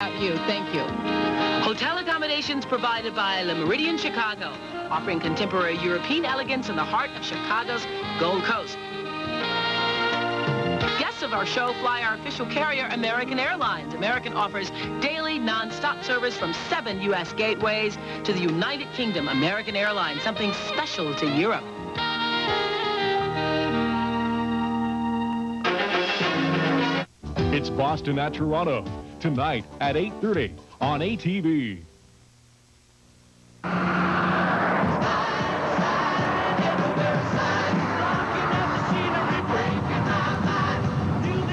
You. Thank you. Hotel accommodations provided by Le Méridien Chicago, offering contemporary European elegance in the heart of Chicago's Gold Coast. Guests of our show fly our official carrier, American Airlines. American offers daily non-stop service from 7 U.S. gateways to the United Kingdom. American Airlines, something special to Europe. It's Boston at Toronto, tonight at 8:30 on ATV.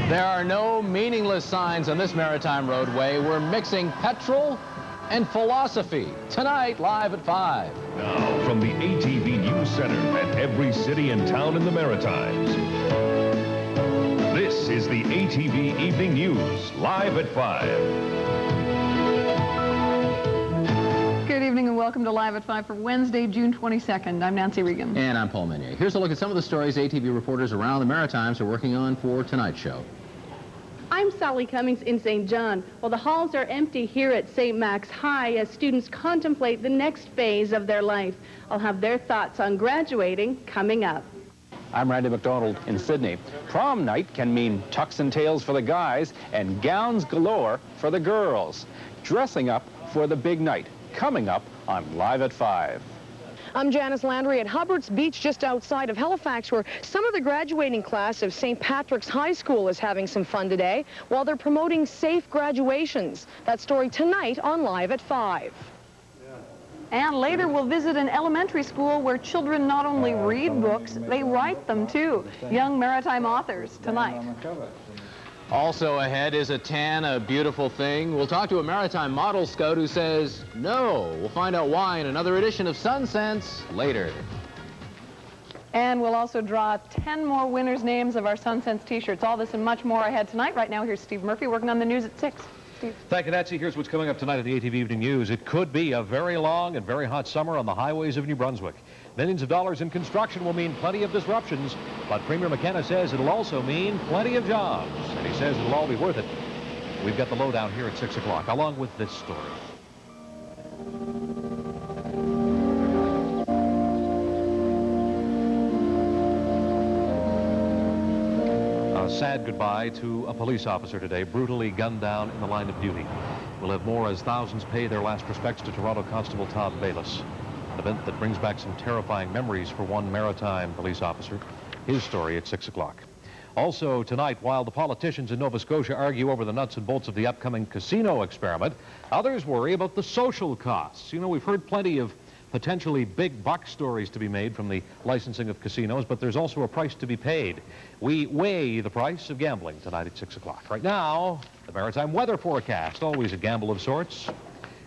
There are no meaningless signs on this maritime roadway. We're mixing petrol and philosophy. Tonight, live at 5. Now, from the ATV News Center at every city and town in the Maritimes. This is the ATV Evening News, live at 5. Good evening and welcome to Live at 5 for Wednesday, June 22nd. I'm Nancy Regan. And I'm Paul Mennier. Here's a look at some of the stories ATV reporters around the Maritimes are working on for tonight's show. I'm Sally Cummings in St. John. Well, the halls are empty here at St. Max High as students contemplate the next phase of their life. I'll have their thoughts on graduating coming up. I'm Randy McDonald in Sydney. Prom night can mean tux and tails for the guys and gowns galore for the girls. Dressing up for the big night, coming up on Live at 5. I'm Janice Landry at Hubbard's Beach just outside of Halifax, where some of the graduating class of St. Patrick's High School is having some fun today while they're promoting safe graduations. That story tonight on Live at 5. And later we'll visit an elementary school where children not only read books, they write them too. Young maritime authors tonight. Also ahead is a tan, a beautiful thing. We'll talk to a maritime model scout who says no. We'll find out why in another edition of Sun Sense later. And we'll also draw 10 more winners' names of our SunSense t-shirts. All this and much more ahead tonight. Right now, here's Steve Murphy working on the news at 6. Steve. Thank you, Nancy. Here's what's coming up tonight at the ATV Evening News. It could be a very long and very hot summer on the highways of New Brunswick. Millions of dollars in construction will mean plenty of disruptions, but Premier McKenna says it'll also mean plenty of jobs, and he says it'll all be worth it. We've got the lowdown here at 6 o'clock, along with this story. A sad goodbye to a police officer today, brutally gunned down in the line of duty. We'll have more as thousands pay their last respects to Toronto Constable Todd Bayless. An event that brings back some terrifying memories for one maritime police officer. His story at 6 o'clock. Also tonight, while the politicians in Nova Scotia argue over the nuts and bolts of the upcoming casino experiment, others worry about the social costs. You know, we've heard plenty of potentially big buck stories to be made from the licensing of casinos, but there's also a price to be paid. We weigh the price of gambling tonight at 6 o'clock. Right now, the maritime weather forecast, always a gamble of sorts,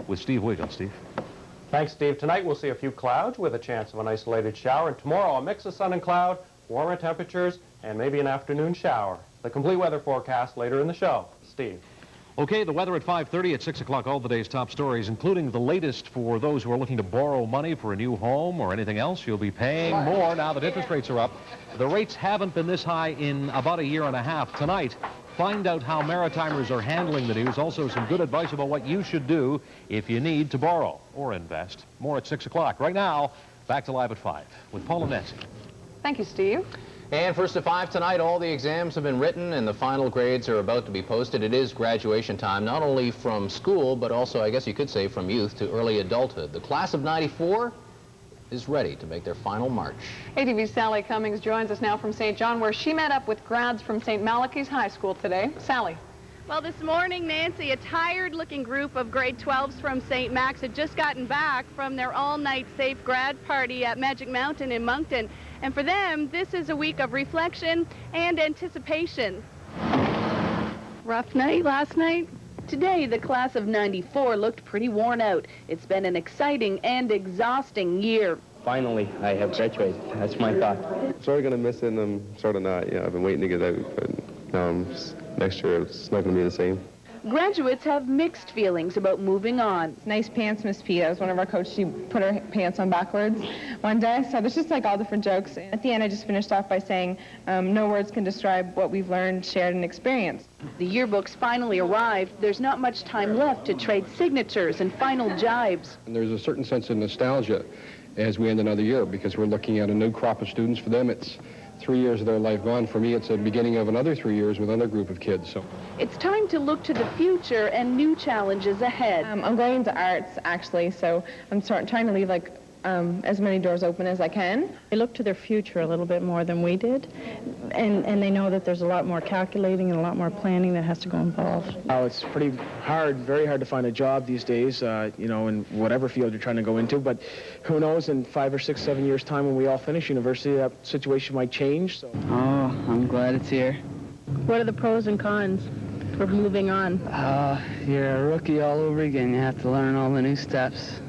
with Steve Wiggins. Steve. Thanks, Steve. Tonight we'll see a few clouds with a chance of an isolated shower, and tomorrow a mix of sun and cloud, warmer temperatures, and maybe an afternoon shower. The complete weather forecast later in the show. Steve. Okay, the weather at 5:30 at 6 o'clock, all the day's top stories, including the latest for those who are looking to borrow money for a new home or anything else. You'll be paying more now that interest rates are up. The rates haven't been this high in about a year and a half. Tonight, find out how maritimers are handling the news. Also, some good advice about what you should do if you need to borrow or invest. More at 6 o'clock. Right now, back to Live at 5 with Paul and Nancy. Thank you, Steve. And first at 5 tonight, all the exams have been written and the final grades are about to be posted. It is graduation time, not only from school, but also, I guess you could say, from youth to early adulthood. The class of '94 is ready to make their final march. ATV's Sally Cummings joins us now from St. John, where she met up with grads from St. Malachy's High School today. Sally. Well, this morning, Nancy, a tired-looking group of grade 12s from St. Max had just gotten back from their all-night safe grad party at Magic Mountain in Moncton. And for them, this is a week of reflection and anticipation. Rough night last night? Today, the class of '94 looked pretty worn out. It's been an exciting and exhausting year. Finally, I have graduated. That's my thought. I'm sort of going to miss it, and I'm sort of not. Yeah, I've been waiting to get out, but next year it's not going to be the same. Graduates have mixed feelings about moving on. Nice pants, Miss P. That was one of our coaches. She put her pants on backwards one day. So there's just like all different jokes. At the end, I just finished off by saying, no words can describe what we've learned, shared, and experienced. The yearbooks finally arrived. There's not much time left to trade signatures and final jibes. And there's a certain sense of nostalgia as we end another year, because we're looking at a new crop of students. For them, it's 3 years of their life gone. For me, it's the beginning of another 3 years with another group of kids. So it's time to look to the future and new challenges ahead. I'm going into arts, actually, so I'm trying to leave like as many doors open as I can. They look to their future a little bit more than we did, and they know that there's a lot more calculating and a lot more planning that has to go involved. It's pretty hard, very hard to find a job these days, you know, in whatever field you're trying to go into, but who knows, in 5 or 6, 7 years' time when we all finish university, that situation might change. So. Oh, I'm glad it's here. What are the pros and cons for moving on? You're a rookie all over again. You have to learn all the new steps.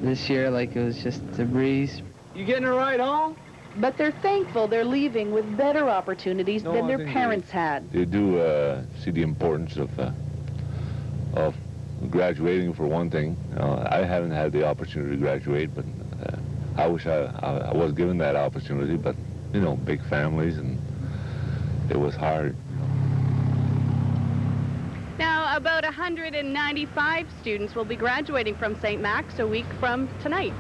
This year, like, it was just a breeze. You getting a ride home? But they're thankful they're leaving with better opportunities than their parents had. They do see the importance of graduating, for one thing. I haven't had the opportunity to graduate, but I wish I was given that opportunity. But, you know, big families, and it was hard. Now, about 195 students will be graduating from St. Max a week from tonight.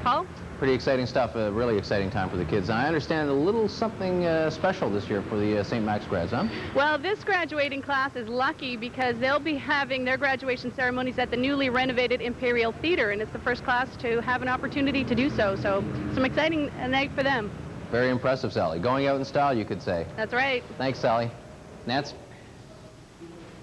Paul? Pretty exciting stuff, a really exciting time for the kids. And I understand a little something special this year for the St. Max grads, huh? Well, this graduating class is lucky because they'll be having their graduation ceremonies at the newly renovated Imperial Theater, and it's the first class to have an opportunity to do so. So, some exciting night for them. Very impressive, Sally. Going out in style, you could say. That's right. Thanks, Sally. Nance?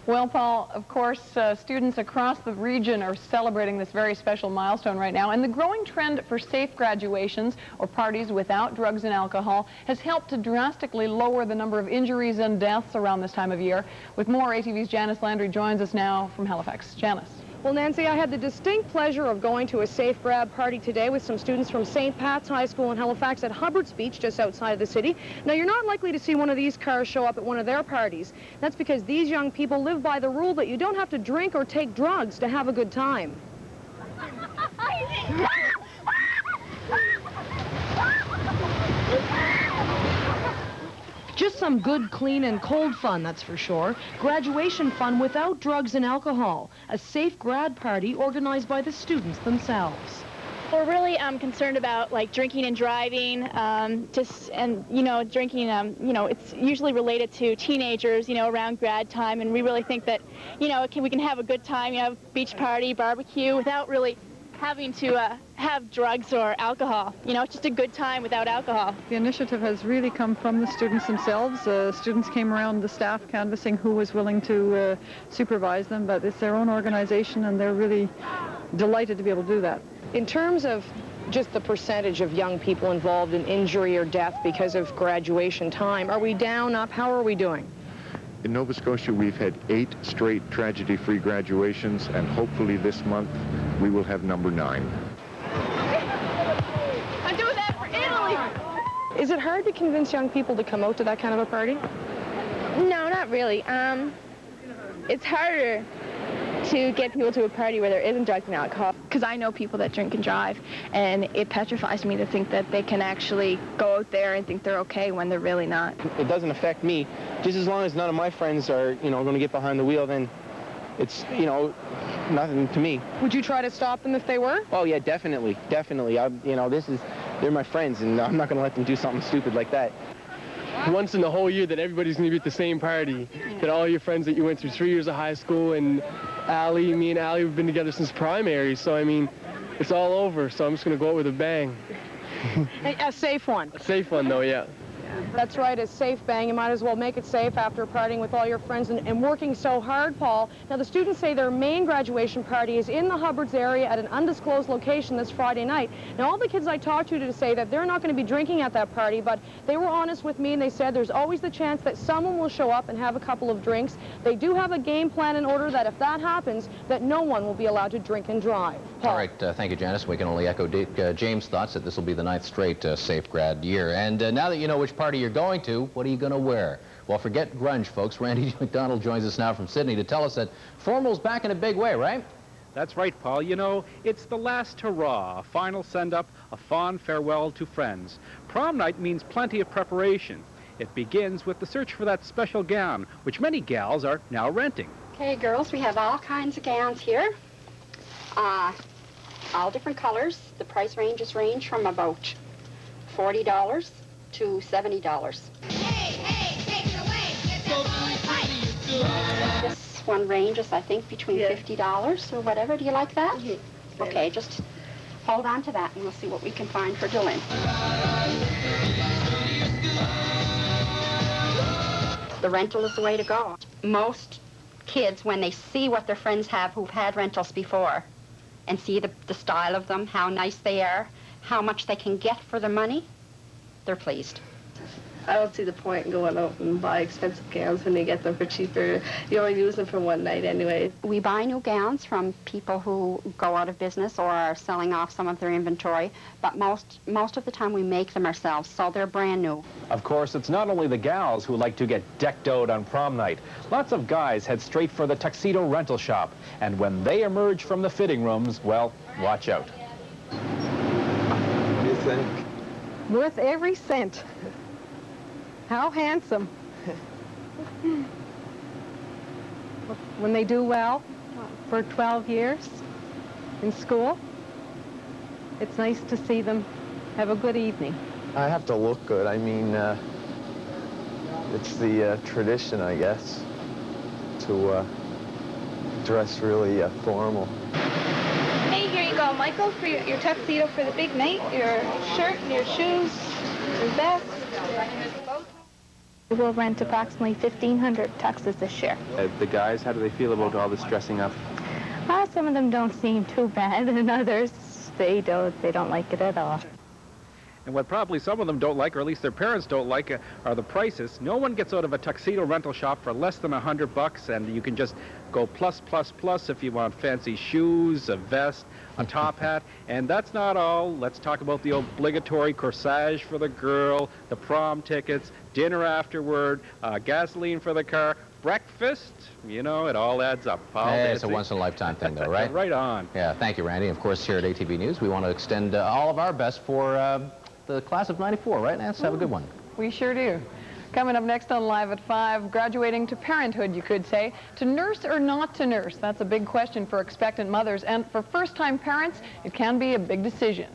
Well, Paul, of course, students across the region are celebrating this very special milestone right now, and the growing trend for safe graduations, or parties without drugs and alcohol, has helped to drastically lower the number of injuries and deaths around this time of year. With more, ATV's Janice Landry joins us now from Halifax. Janice. Well, Nancy, I had the distinct pleasure of going to a safe grab party today with some students from St. Pat's High School in Halifax at Hubbard's Beach, just outside of the city. Now, you're not likely to see one of these cars show up at one of their parties. That's because these young people live by the rule that you don't have to drink or take drugs to have a good time. Just some good, clean, and cold fun, that's for sure. Graduation fun without drugs and alcohol. A safe grad party organized by the students themselves. We're really concerned about like drinking and driving, drinking, it's usually related to teenagers, around grad time, and we really think that, we can have a good time, beach party, barbecue, without really having to have drugs or alcohol. It's just a good time without alcohol. The initiative has really come from the students themselves. Students came around the staff canvassing who was willing to supervise them, but it's their own organization, and they're really delighted to be able to do that. In terms of just the percentage of young people involved in injury or death because of graduation time, are we down, up? How are we doing? In Nova Scotia, we've had 8 straight tragedy-free graduations, and hopefully this month we will have number 9. I'm doing that for Italy! Is it hard to convince young people to come out to that kind of a party? No, not really. It's harder to get people to a party where there isn't drugs and alcohol, because I know people that drink and drive, and it petrifies me to think that they can actually go out there and think they're okay when they're really not. It doesn't affect me. Just as long as none of my friends are, going to get behind the wheel, then it's, nothing to me. Would you try to stop them if they were? Oh, yeah, definitely. Definitely. They're my friends, and I'm not going to let them do something stupid like that. Once in the whole year that everybody's going to be at the same party, that all your friends that you went through 3 years of high school, and me and Allie have been together since primary, so I mean, it's all over, so I'm just going to go out with a bang. A safe one. A safe one, though, yeah. That's right, a safe bang. You might as well make it safe after partying with all your friends and working so hard, Paul. Now, the students say their main graduation party is in the Hubbards area at an undisclosed location this Friday night. Now, all the kids I talked to say that they're not going to be drinking at that party, but they were honest with me, and they said there's always the chance that someone will show up and have a couple of drinks. They do have a game plan in order that if that happens, that no one will be allowed to drink and drive. Paul. All right, thank you, Janice. We can only echo James' thoughts that this will be the 9th straight safe grad year. And now that you know which party you're going to, what are you going to wear? Well, forget grunge, folks. Randy McDonald joins us now from Sydney to tell us that formal's back in a big way, right? That's right, Paul. You know, it's the last hurrah, a final send-up, a fond farewell to friends. Prom night means plenty of preparation. It begins with the search for that special gown, which many gals are now renting. Okay, girls, we have all kinds of gowns here. All different colors. The price ranges range from about $40 to $70. This one ranges, I think, between $50 or whatever. Do you like that? Okay, just hold on to that and we'll see what we can find for Dylan. The rental is the way to go. Most kids, when they see what their friends have who've had rentals before and see the style of them, how nice they are, how much they can get for their money, they're pleased. I don't see the point in going out and buy expensive gowns when you get them for cheaper. You only use them for one night anyway. We buy new gowns from people who go out of business or are selling off some of their inventory, but most of the time we make them ourselves, so they're brand new. Of course, it's not only the gals who like to get decked out on prom night. Lots of guys head straight for the tuxedo rental shop, and when they emerge from the fitting rooms, well, watch out. What do you think? Worth every cent. How handsome. When they do well for 12 years in school, it's nice to see them have a good evening. I have to look good. I mean, it's the tradition, I guess, to dress really formal. Hey, here you go, Michael, for your tuxedo for the big night, your shirt and your shoes, your vest. We'll rent approximately 1,500 tuxes this year. The guys, how do they feel about all this dressing up? Some of them don't seem too bad, and others, they don't like it at all. And what probably some of them don't like, or at least their parents don't like, are the prices. No one gets out of a tuxedo rental shop for less than $100, and you can just go plus if you want fancy shoes, a vest, a top hat. And that's not all. Let's talk about the obligatory corsage for the girl, the prom tickets, dinner afterward, gasoline for the car, breakfast. You know, it all adds up. Hey, it's a once-in-a-lifetime thing, though, right? Right on. Yeah, thank you, Randy. Of course, here at ATV News, we want to extend all of our best for the class of '94, right, Nance? Have a good one. We sure do. Coming up next on Live at 5, graduating to parenthood, you could say. To nurse or not to nurse? That's a big question for expectant mothers. And for first-time parents, it can be a big decision.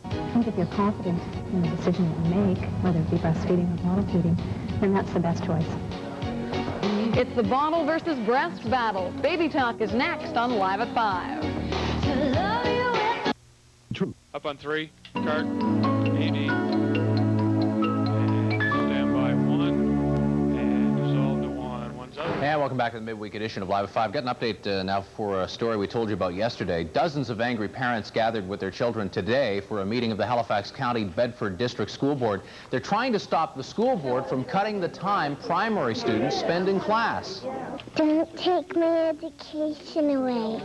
I think if you're confident in the decision that you make, whether it be breastfeeding or bottle feeding, then that's the best choice. It's the bottle versus breast battle. Baby Talk is next on Live at 5. Up on 3, cart, 80, and stand by 1, and dissolve to 1, 1's out. And welcome back to the midweek edition of Live at 5. Got an update now for a story we told you about yesterday. Dozens of angry parents gathered with their children today for a meeting of the Halifax County Bedford District School Board. They're trying to stop the school board from cutting the time primary students spend in class. Don't take my education away.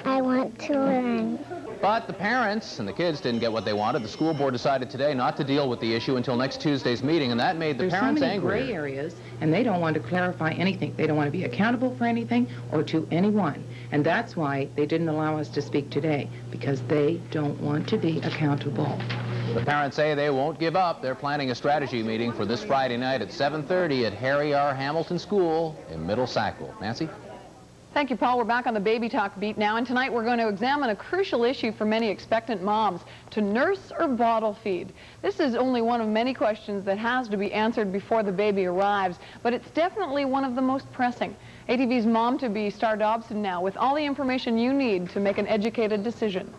I want to learn. But the parents and the kids didn't get what they wanted. The school board decided today not to deal with the issue until next Tuesday's meeting, and that made the parents angry. There's so many gray areas, and they don't want to clarify anything. They don't want to be accountable for anything or to anyone. And that's why they didn't allow us to speak today, because they don't want to be accountable. The parents say they won't give up. They're planning a strategy meeting for this Friday night at 7:30 at Harry R. Hamilton School in Middle Sackville. Nancy? Thank you, Paul. We're back on the Baby Talk beat now, and tonight we're going to examine a crucial issue for many expectant moms: to nurse or bottle feed. This is only one of many questions that has to be answered before the baby arrives, but it's definitely one of the most pressing. ATV's mom-to-be, Star Dobson, now with all the information you need to make an educated decision.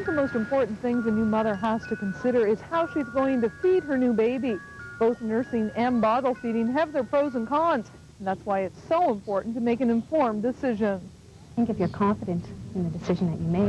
The most important things a new mother has to consider is how she's going to feed her new baby. Both nursing and bottle feeding have their pros and cons, and that's why it's so important to make an informed decision. I think if you're confident in the decision that you make,